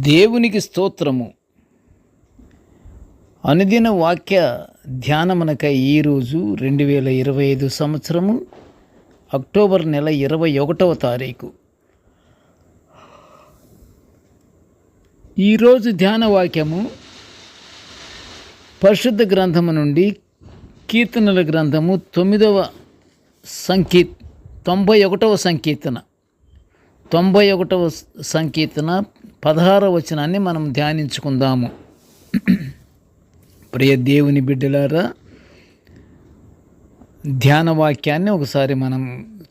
దేవునికి స్తోత్రము. అనుదిన వాక్య ధ్యానమునకై ఈరోజు 2025 సంవత్సరము అక్టోబర్ నెల 21వ తారీఖు. ఈరోజు ధ్యాన వాక్యము పరిశుద్ధ గ్రంథము నుండి కీర్తనల గ్రంథము 91వ సంకీర్తన 16వ వచనాన్ని మనం ధ్యానించుకుందాము. ప్రియ దేవుని బిడ్డలారా, ధ్యాన వాక్యాన్ని ఒకసారి మనం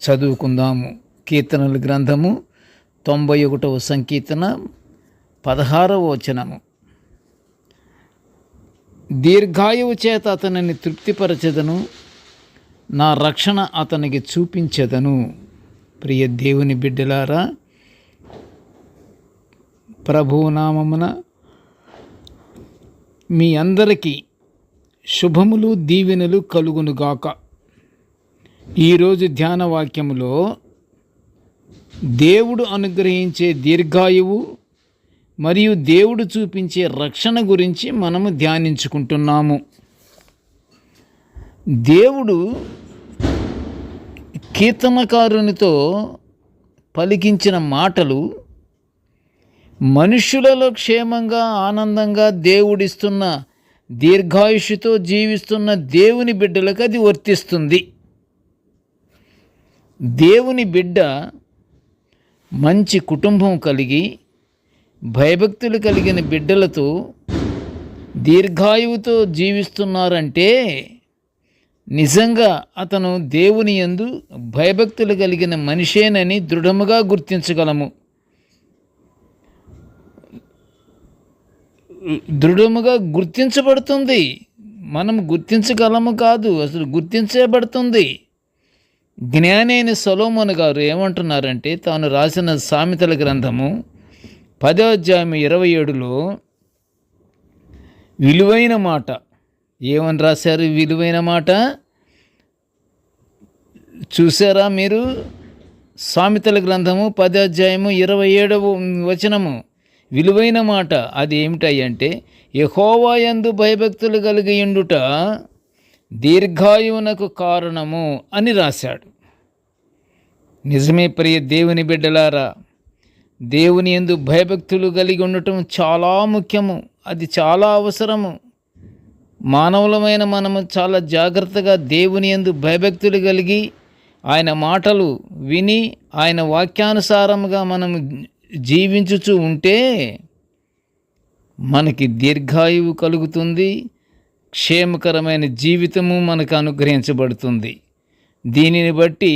చదువుకుందాము. కీర్తనల గ్రంథము 91వ సంకీర్తన 16వ వచనము. దీర్ఘాయువు చేత అతనిని తృప్తిపరచెదను, నా రక్షణ అతనికి చూపించెదను. ప్రియ దేవుని బిడ్డలారా, ప్రభువు నామమున మీ అందరికీ శుభములు దీవెనలు కలుగునుగాక. ఈరోజు ధ్యాన వాక్యములో దేవుడు అనుగ్రహించే దీర్ఘాయువు మరియు దేవుడు చూపించే రక్షణ గురించి మనము ధ్యానించుకుంటున్నాము. దేవుడు కీర్తనకారునితో పలికించిన మాటలు మనుష్యులలో క్షేమంగా ఆనందంగా దేవుడిస్తున్న దీర్ఘాయుష్తో జీవిస్తున్న దేవుని బిడ్డలకు అది వర్తిస్తుంది. దేవుని బిడ్డ మంచి కుటుంబం కలిగి భయభక్తులు కలిగిన బిడ్డలతో దీర్ఘాయువుతో జీవిస్తున్నారంటే నిజంగా అతను దేవుని యందు భయభక్తులు కలిగిన మనిషేనని దృఢముగా గుర్తించగలము. దృఢముగా గుర్తించబడుతుంది. మనం గుర్తించగలము కాదు, అసలు గుర్తించబడుతుంది. జ్ఞాని అయిన సొలొమోను గారు ఏమంటున్నారంటే, తాను రాసిన సామెతల గ్రంథము 10వ అధ్యాయం 27లో విలువైన మాట ఏమని రాశారు? విలువైన మాట చూసారా మీరు? సామెతల గ్రంథము 10వ అధ్యాయము 27వ వచనము విలువైన మాట. అది ఏమిటంటే, యెహోవా యందు భయభక్తులు కలిగి ఉండుట దీర్ఘాయువునకు కారణము అని రాశాడు. నిజమే ప్రియ దేవుని బిడ్డలారా, దేవుని యందు భయభక్తులు కలిగి ఉండటం చాలా ముఖ్యము. అది చాలా అవసరము. మానవులమైన మనము చాలా జాగ్రత్తగా దేవుని యందు భయభక్తులు కలిగి ఆయన మాటలు విని ఆయన వాక్యానుసారముగా మనము జీవించుచూ ఉంటే మనకి దీర్ఘాయువు కలుగుతుంది, క్షేమకరమైన జీవితము మనకు అనుగ్రహించబడుతుంది. దీనిని బట్టి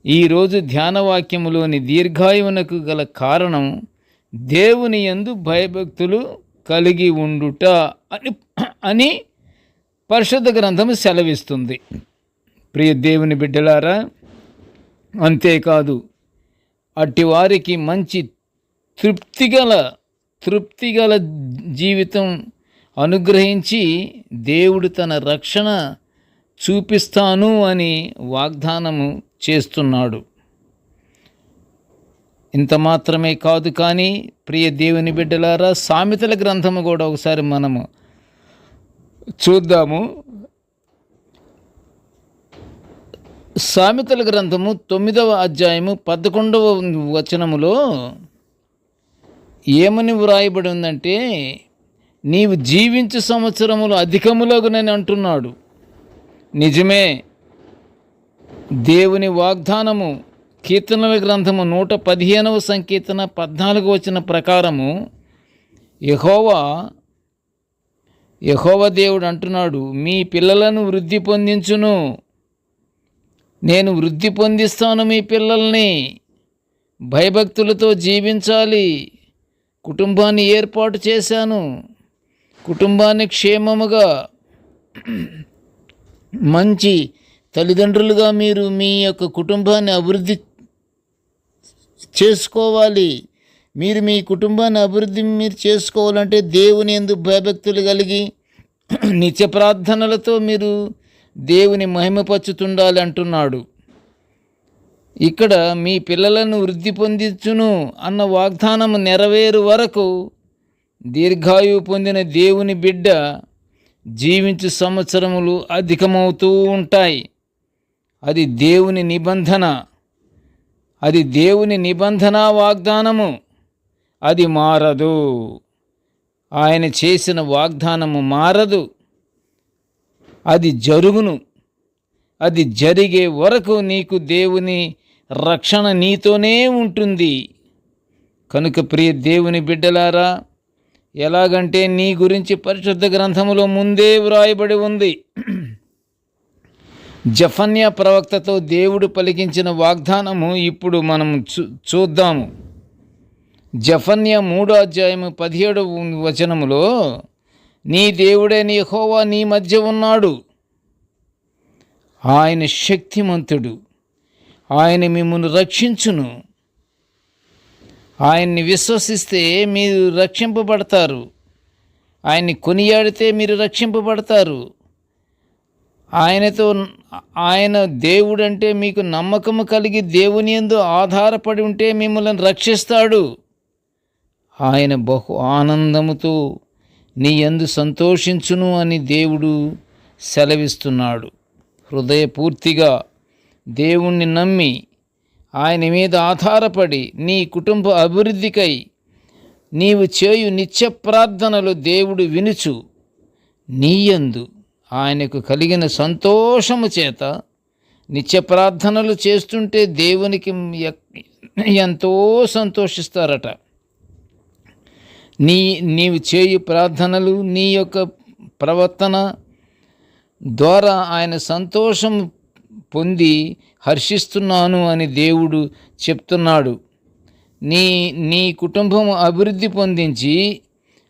ఈరోజు ధ్యానవాక్యములోని దీర్ఘాయువునకు గల కారణం దేవుని యందు భయభక్తులు కలిగి ఉండుట అని పరిశుద్ధ గ్రంథము సెలవిస్తుంది. ప్రియ దేవుని బిడ్డలారా, అంతేకాదు అట్టివారికి మంచి తృప్తిగల జీవితం అనుగ్రహించి దేవుడు తన రక్షణ చూపిస్తాను అని వాగ్దానము చేస్తున్నాడు. ఇంత మాత్రమే కాదు కానీ ప్రియ దేవుని బిడ్డలారా, సామెతల గ్రంథము కూడా ఒకసారి మనము చూద్దాము. సామెతల గ్రంథము 9వ అధ్యాయము 11వ వచనములో ఏమని వ్రాయబడి ఉందంటే, నీవు జీవించు సంవత్సరములు అధికములగునని అంటున్నాడు. నిజమే. దేవుని వాగ్దానము కీర్తనల గ్రంథము 115వ సంకీర్తన 14వ వచనం ప్రకారము యెహోవా దేవుడు అంటున్నాడు, మీ పిల్లలను వృద్ధి పొందించును, నేను వృద్ధి పొందిస్తాను మీ పిల్లల్ని. భయభక్తులతో జీవించాలి. కుటుంబాన్ని ఏర్పాటు చేశాను. కుటుంబాన్ని క్షేమముగా మంచి తల్లిదండ్రులుగా మీరు మీ యొక్క కుటుంబాన్ని అభివృద్ధి చేసుకోవాలి. మీరు మీ కుటుంబాన్ని అభివృద్ధి చేసుకోవాలంటే దేవుని యందు భయభక్తులు కలిగి నిత్య ప్రార్థనలతో మీరు దేవుని మహిమపరచుతుండాలి అంటున్నాడు. ఇక్కడ మీ పిల్లలను వృద్ధి పొందించును అన్న వాగ్దానం నెరవేరు వరకు దీర్ఘాయువు పొందిన దేవుని బిడ్డ జీవించు సంవత్సరములు అధికమవుతూ ఉంటాయి. అది దేవుని నిబంధన, అది దేవుని నిబంధన వాగ్దానము. అది మారదు. ఆయన చేసిన వాగ్దానము మారదు. అది జరుగును. అది జరిగే వరకు నీకు దేవుని రక్షణ నీతోనే ఉంటుంది. కనుక ప్రియ దేవుని బిడ్డలారా, ఎలాగంటే నీ గురించి పరిశుద్ధ గ్రంథములో ముందే వ్రాయబడి ఉంది. జెఫన్యా ప్రవక్తతో దేవుడు పలికించిన వాగ్దానము ఇప్పుడు మనం చూద్దాము. జెఫన్యా 3:17 నీ దేవుడైన యెహోవా నీ మధ్య ఉన్నాడు. ఆయన శక్తిమంతుడు. ఆయన మిమ్మును రక్షించును. ఆయన్ని విశ్వసిస్తే మీరు రక్షింపబడతారు. ఆయన్ని కొనియాడితే మీరు రక్షింపబడతారు. ఆయన దేవుడంటే మీకు నమ్మకము కలిగి దేవుని యందు ఆధారపడి ఉంటే మిమ్మల్ని రక్షిస్తాడు. ఆయన బహు ఆనందముతో నీ యందు సంతోషించును అని దేవుడు సెలవిస్తున్నాడు. హృదయపూర్తిగా దేవుణ్ణి నమ్మి ఆయన మీద ఆధారపడి నీ కుటుంబ అభివృద్ధికై నీవు చేయు నిత్య ప్రార్థనలు దేవుడు వినుచు నీయందు ఆయనకు కలిగిన సంతోషము చేత నిత్య ప్రార్థనలు చేస్తుంటే దేవునికి ఎంతో సంతోషిస్తారట. నీవు చేయు ప్రార్థనలు, నీ యొక్క ప్రవర్తన ద్వారా ఆయన సంతోషం పొంది హర్షిస్తున్నాను అని దేవుడు చెప్తున్నాడు. నీ కుటుంబం అభివృద్ధి పొందించి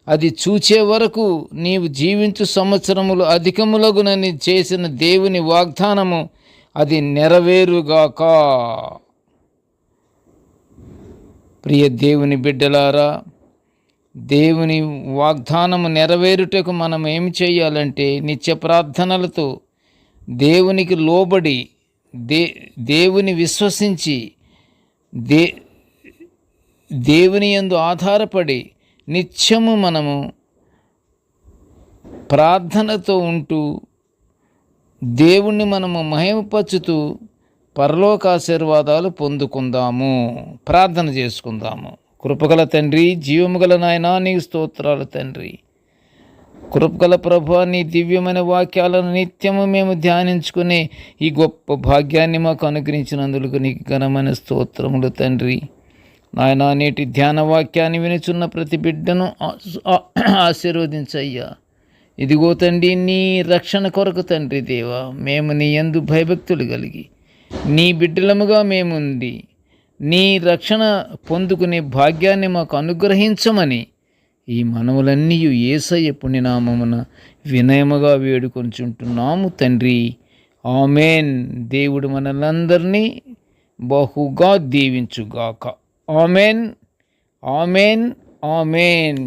అది చూచే వరకు నీవు జీవించు సంవత్సరములు అధికములగునని చేసిన దేవుని వాగ్దానము అది నెరవేరుగాక. ప్రియ దేవుని బిడ్డలారా, దేవుని వాగ్దానము నెరవేరుటకు మనం ఏమి చేయాలంటే నిత్య ప్రార్థనలతో దేవునికి లోబడి దేవుని విశ్వసించి దేవుని యందు ఆధారపడి నిత్యము మనము ప్రార్థనతో ఉంటూ దేవుణ్ణి మనము మహిమపరచుతూ పరలోక ఆశీర్వాదాలు పొందుకుందాము. ప్రార్థన చేసుకుందాము. కృపగల తండ్రి, జీవముగల నాయనా, నీకు స్తోత్రాలు తండ్రి. కృపగల ప్రభువా, నీ దివ్యమైన వాక్యాలను నిత్యము మేము ధ్యానించుకునే ఈ గొప్ప భాగ్యాన్ని మాకు అనుగ్రహించినందుకు నీకు ఘనమైన స్తోత్రములు తండ్రి. నాయనా, నేటి ధ్యాన వాక్యాన్ని వినుచున్న ప్రతి బిడ్డను ఆశీర్వదించయ్యా. ఇదిగో తండ్రి, నీ రక్షణ కొరకు తండ్రి దేవా, మేము నీ యందు భయభక్తులు కలిగి నీ బిడ్డలముగా మేముండి నీ రక్షణ పొందుకునే భాగ్యాన్ని మాకు అనుగ్రహించమని ఈ మనవులన్నీ యేసయ్య పుణ్యనామమున వినయముగా వేడుకొంచుంటున్నాము తండ్రి. ఆమెన్. దేవుడు మనలందరినీ బహుగా దీవించుగాక. Amen, amen, amen.